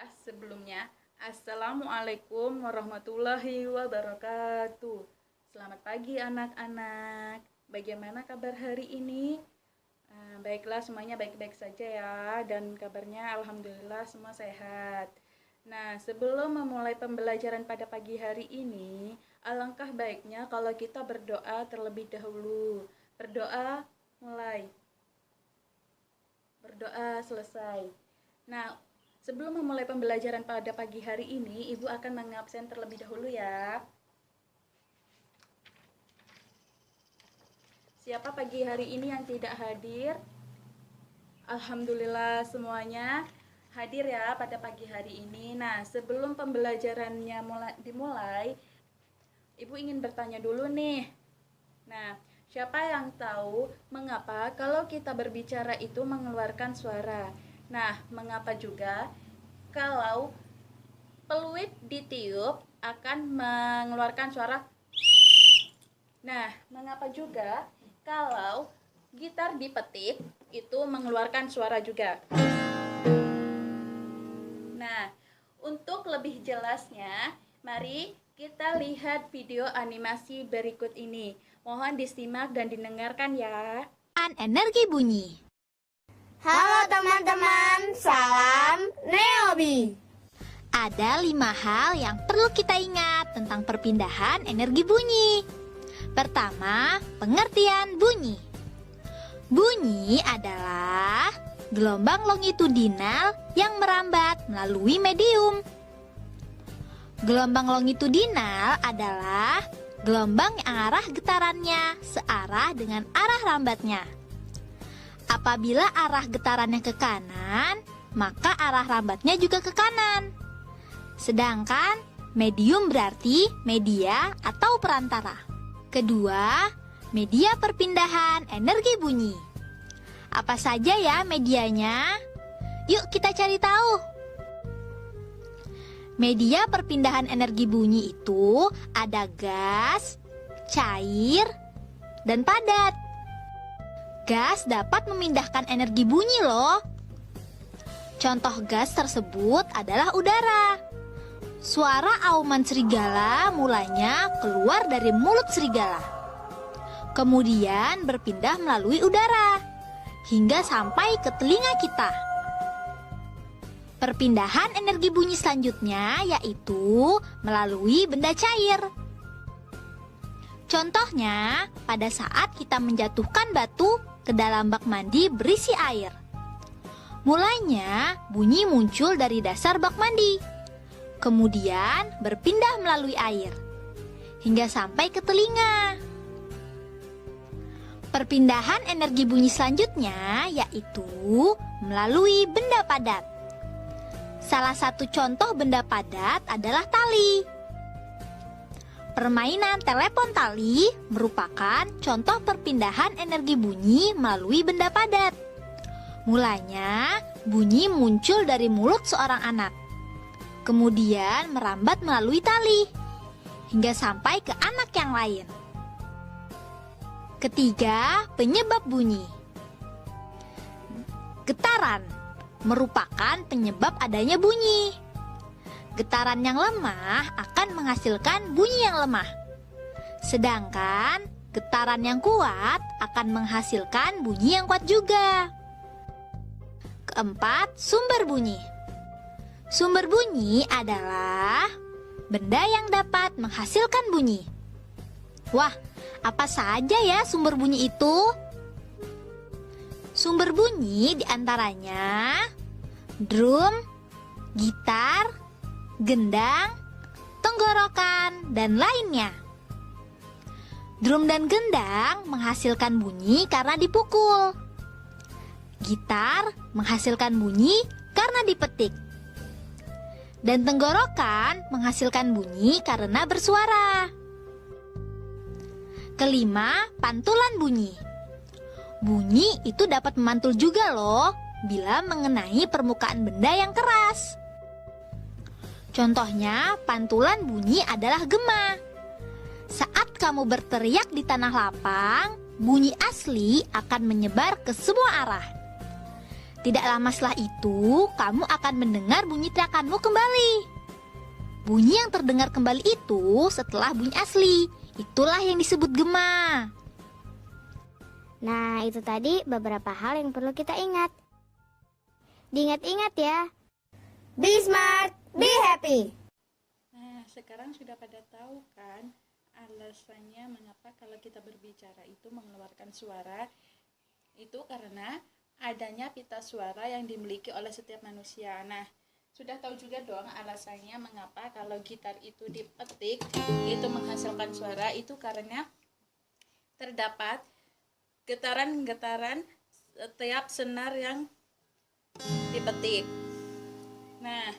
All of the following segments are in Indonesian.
Sebelumnya, Assalamualaikum warahmatullahi wabarakatuh. Selamat pagi anak-anak. Bagaimana kabar hari ini? Baiklah, semuanya baik-baik saja ya. Dan kabarnya alhamdulillah semua sehat. Nah, sebelum memulai pembelajaran pada pagi hari ini, alangkah baiknya kalau kita berdoa terlebih dahulu. Berdoa mulai. Berdoa selesai. Nah, sebelum memulai pembelajaran pada pagi hari ini, Ibu akan mengabsen terlebih dahulu ya. Siapa pagi hari ini yang tidak hadir? Alhamdulillah semuanya hadir ya pada pagi hari ini. Nah, sebelum pembelajarannya dimulai, Ibu ingin bertanya dulu nih. Nah, siapa yang tahu mengapa kalau kita berbicara itu mengeluarkan suara? Nah, mengapa juga kalau peluit ditiup akan mengeluarkan suara? Nah, mengapa juga kalau gitar dipetik itu mengeluarkan suara juga? Nah, untuk lebih jelasnya, mari kita lihat video animasi berikut ini. Mohon disimak dan didengarkan ya. Energi bunyi. Halo teman-teman, salam Neobi. Ada 5 hal yang perlu kita ingat tentang perpindahan energi bunyi. Pertama, pengertian bunyi. Bunyi adalah gelombang longitudinal yang merambat melalui medium. Gelombang longitudinal adalah gelombang yang arah getarannya searah dengan arah rambatnya. Apabila arah getarannya ke kanan, maka arah rambatnya juga ke kanan. Sedangkan medium berarti media atau perantara. Kedua, media perpindahan energi bunyi. Apa saja ya medianya? Yuk kita cari tahu. Media perpindahan energi bunyi itu ada gas, cair, dan padat. Gas dapat memindahkan energi bunyi loh. Contoh gas tersebut adalah udara. Suara auman serigala mulanya keluar dari mulut serigala. Kemudian berpindah melalui udara hingga sampai ke telinga kita. Perpindahan energi bunyi selanjutnya yaitu melalui benda cair. Contohnya, pada saat kita menjatuhkan batu ke dalam bak mandi berisi air. Mulanya bunyi muncul dari dasar bak mandi, kemudian berpindah melalui air hingga sampai ke telinga. Perpindahan energi bunyi selanjutnya yaitu melalui benda padat. Salah satu contoh benda padat adalah tali. Permainan telepon tali merupakan contoh perpindahan energi bunyi melalui benda padat. Mulanya, bunyi muncul dari mulut seorang anak, kemudian merambat melalui tali, hingga sampai ke anak yang lain. Ketiga, penyebab bunyi. Getaran merupakan penyebab adanya bunyi. Getaran yang lemah akan menghasilkan bunyi yang lemah. Sedangkan getaran yang kuat akan menghasilkan bunyi yang kuat juga. Keempat, sumber bunyi. Sumber bunyi adalah benda yang dapat menghasilkan bunyi. Wah, apa saja ya sumber bunyi itu? Sumber bunyi diantaranya drum, gitar, gendang, tenggorokan, dan lainnya. Drum dan gendang menghasilkan bunyi karena dipukul. Gitar menghasilkan bunyi karena dipetik. Dan tenggorokan menghasilkan bunyi karena bersuara. Kelima, pantulan bunyi. Bunyi itu dapat memantul juga loh bila mengenai permukaan benda yang keras. Contohnya, pantulan bunyi adalah gema. Saat kamu berteriak di tanah lapang, bunyi asli akan menyebar ke semua arah. Tidak lama setelah itu, kamu akan mendengar bunyi teriakanmu kembali. Bunyi yang terdengar kembali itu setelah bunyi asli. Itulah yang disebut gema. Nah, itu tadi beberapa hal yang perlu kita ingat. Diingat-ingat ya. Be smart, be happy. Nah, sekarang sudah pada tahu kan alasannya mengapa kalau kita berbicara itu mengeluarkan suara. Itu karena adanya pita suara yang dimiliki oleh setiap manusia. Nah, sudah tahu juga dong alasannya mengapa kalau gitar itu dipetik itu menghasilkan suara, itu karena terdapat getaran-getaran setiap senar yang dipetik. Nah,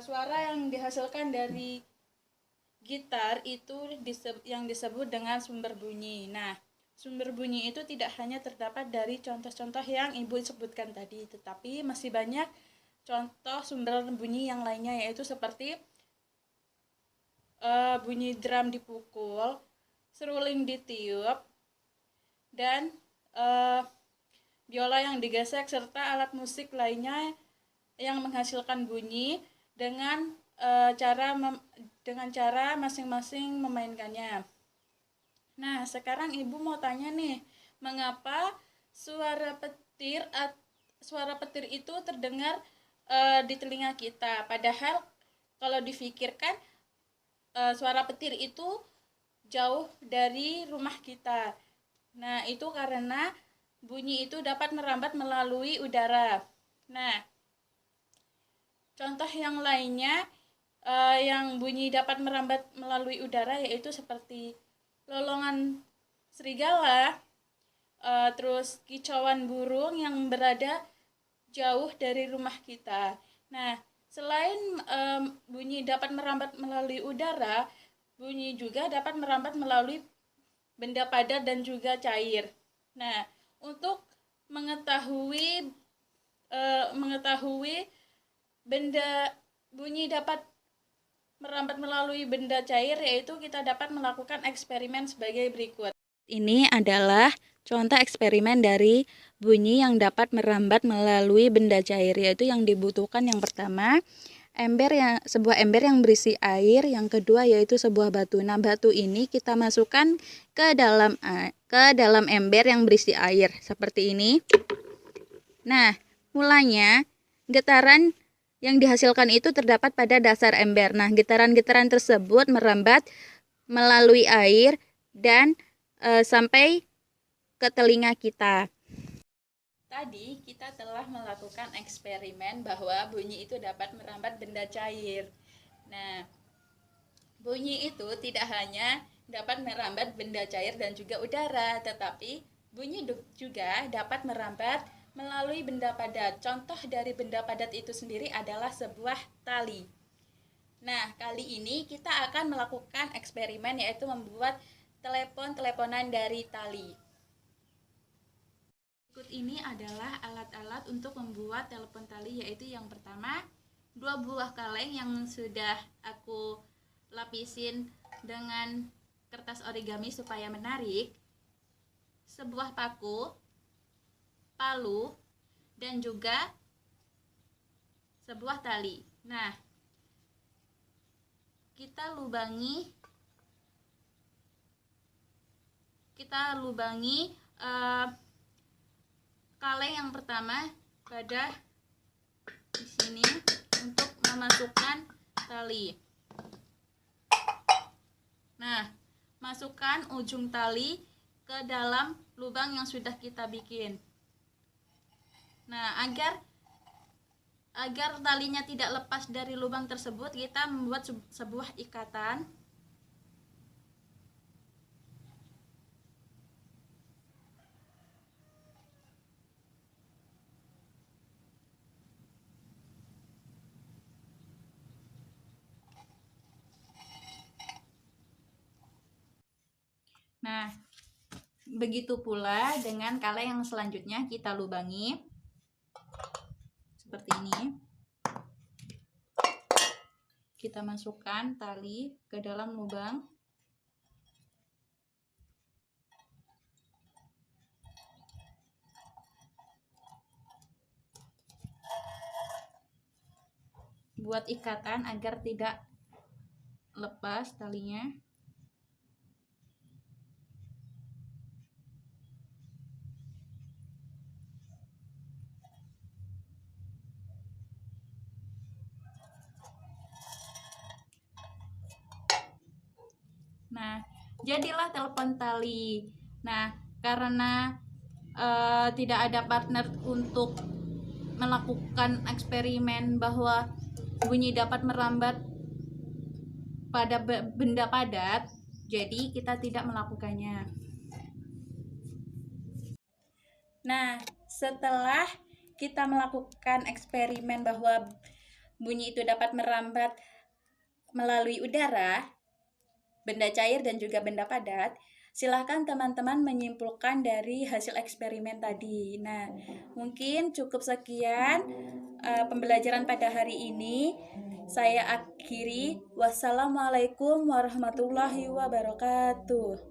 suara yang dihasilkan dari gitar itu yang disebut dengan sumber bunyi. Nah, sumber bunyi itu tidak hanya terdapat dari contoh-contoh yang Ibu sebutkan tadi, tetapi masih banyak contoh sumber bunyi yang lainnya, yaitu seperti bunyi drum dipukul, seruling ditiup, dan biola yang digesek, serta alat musik lainnya yang menghasilkan bunyi dengan cara masing-masing memainkannya. Nah, sekarang Ibu mau tanya nih, mengapa suara petir itu terdengar di telinga kita? Padahal kalau difikirkan suara petir itu jauh dari rumah kita. Nah, itu karena bunyi itu dapat merambat melalui udara. Nah, contoh yang lainnya yang bunyi dapat merambat melalui udara yaitu seperti lolongan serigala, terus kicauan burung yang berada jauh dari rumah kita. Nah, selain bunyi dapat merambat melalui udara, bunyi juga dapat merambat melalui benda padat dan juga cair. Nah, untuk mengetahui bunyi dapat merambat melalui benda cair, yaitu kita dapat melakukan eksperimen sebagai berikut. Ini adalah contoh eksperimen dari bunyi yang dapat merambat melalui benda cair, yaitu yang dibutuhkan yang pertama sebuah ember yang berisi air, yang kedua yaitu sebuah batu. Nah, batu ini kita masukkan ke dalam ember yang berisi air seperti ini. Nah, mulanya getaran yang dihasilkan itu terdapat pada dasar ember. Nah, getaran-getaran tersebut merambat melalui air dan sampai ke telinga kita. Tadi kita telah melakukan eksperimen bahwa bunyi itu dapat merambat benda cair. Nah, bunyi itu tidak hanya dapat merambat benda cair dan juga udara, tetapi bunyi juga dapat merambat melalui benda padat. Contoh dari benda padat itu sendiri adalah sebuah tali. Nah, kali ini kita akan melakukan eksperimen, yaitu membuat teleponan dari tali. Berikut ini adalah alat-alat untuk membuat telepon tali, yaitu yang pertama, 2 buah kaleng yang sudah aku lapisin dengan kertas origami supaya menarik, sebuah paku, palu, dan juga sebuah tali. Nah, kita lubangi kaleng yang pertama pada di sini untuk memasukkan tali. Nah, masukkan ujung tali ke dalam lubang yang sudah kita bikin. Nah, agar talinya tidak lepas dari lubang tersebut, kita membuat sebuah ikatan. Nah, begitu pula dengan kaleng yang selanjutnya kita lubangi seperti ini. Kita masukkan tali ke dalam lubang. buat ikatan agar tidak lepas talinya. Nah, jadilah telepon tali. Nah, karena tidak ada partner untuk melakukan eksperimen bahwa bunyi dapat merambat pada benda padat, jadi kita tidak melakukannya. Nah, setelah kita melakukan eksperimen bahwa bunyi itu dapat merambat melalui udara, benda cair dan juga benda padat, silahkan teman-teman menyimpulkan dari hasil eksperimen tadi. Nah, mungkin cukup sekian pembelajaran pada hari ini. Saya akhiri. Wassalamualaikum warahmatullahi wabarakatuh.